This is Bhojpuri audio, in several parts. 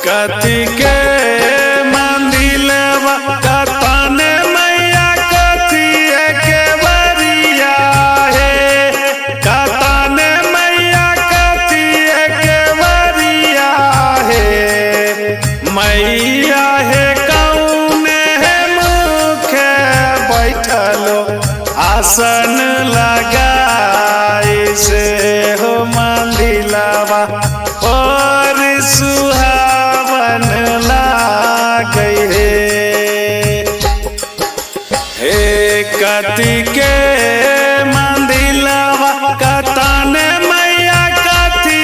कथी के मंदिलवा कतने मैया कथी के बरिया है कतने मैया कथी के बरिया है मैया है कौने मुखे बैठलो आसन लगाई से हो मंदिलवा और सुहावन लागे हे कथी के मंदिलवा कतने मैया कथी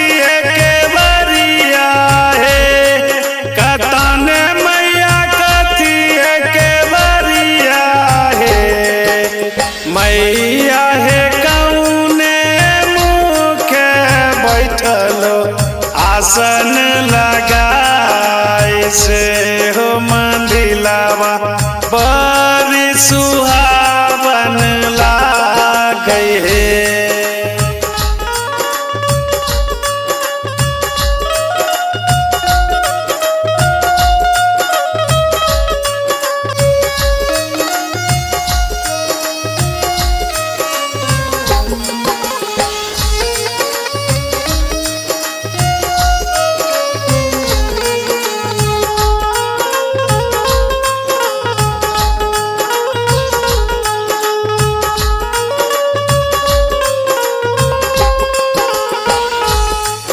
के बरिया है कतने मैया कथी के बरिया है मैया है कौने मुखे बैठलो आसन लगाई से हो मंदिलवा बड़ी सुहावन लागे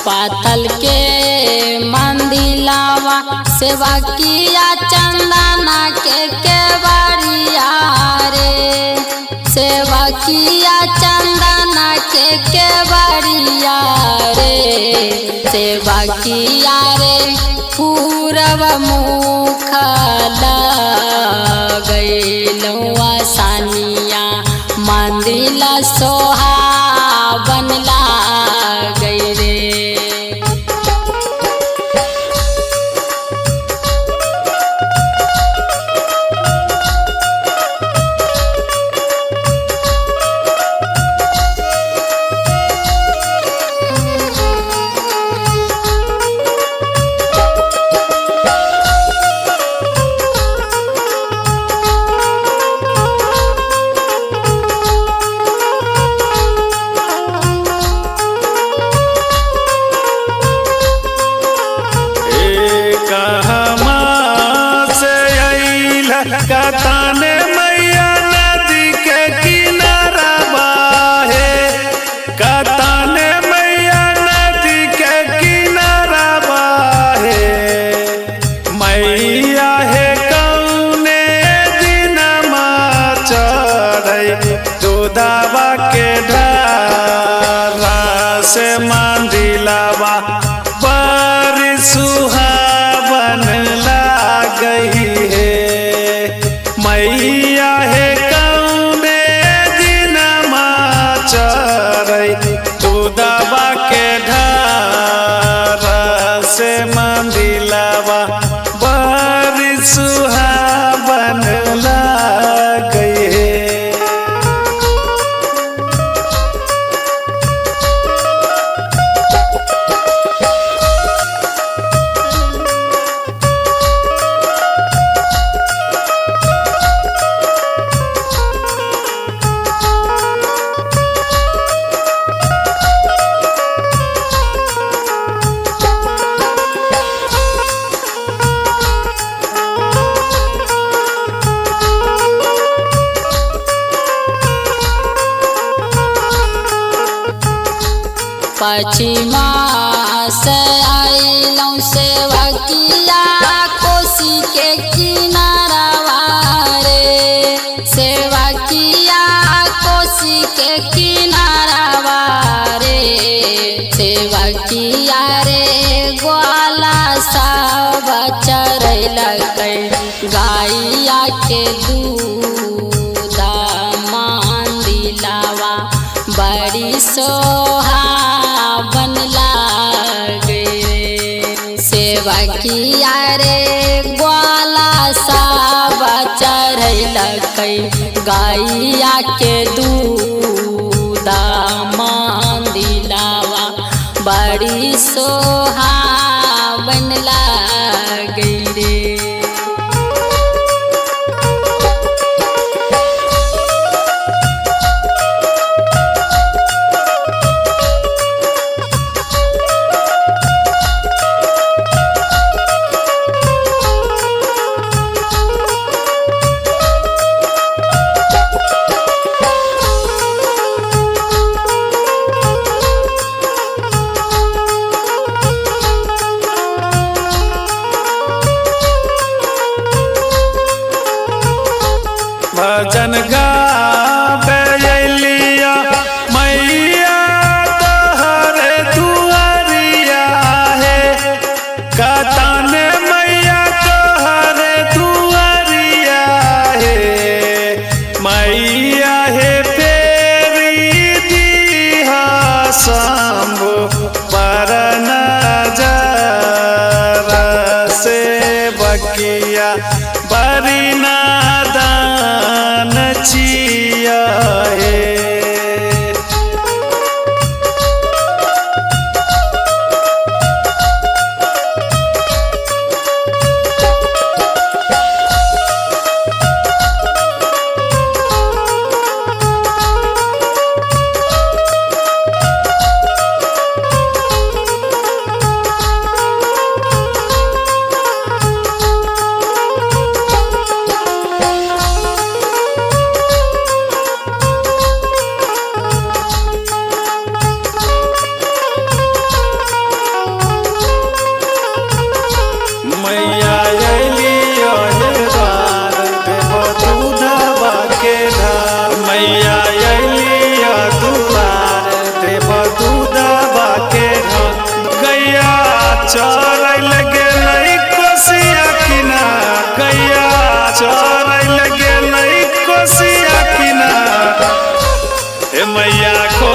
पातल के मंदिलवा सेवा किया चंदना के बरिया रे सेवा किया चंदना के बरिया रे सेवा किया रे पूरब मुख लगैलवा सानिया मंदिल सोहावन लागे रे कतने मैया नदी के किनारा बाहे कतने मैया नदी के किनारा बाहे मैया है कौने दिनमा चढ़ै दूधवा के ढारा से मंदिलवा बड़ी सुहावन लागई है मैया है कौने दिनमा चढ़ै दूधवा के ढारा से मंदिलवा बड़ी सुहावन लागे पश्चिमा से आइलौं सेवा किया कोसी के किनारवा रे सेवा किया कोसी के किनारवा रे सेवा किया रे ग्वाला सब चरैलकै गाइया के दूधा मंदिलवा बड़ी सोहावन लागे सेवा किया रे ग्वाला सब चरैलकै गाइया के दूधा मंदिलवा बड़ी सोहावन लागे। भजन गावे अलिया मैया तोहरे दुआरिया है कताने मैया तोहरे दुआरिया है मैया है फेरी दिहा शंभु पर नजर से बकिया बरी नादान चिया है मैया अलिया द्वार देव दूधवा के धार मैया अलिया दुआर देव दूधवा के धार गैया चरैल गेलै कोसिया किनार गैया चरैल गेलै कोसिया किनार हे मैया खो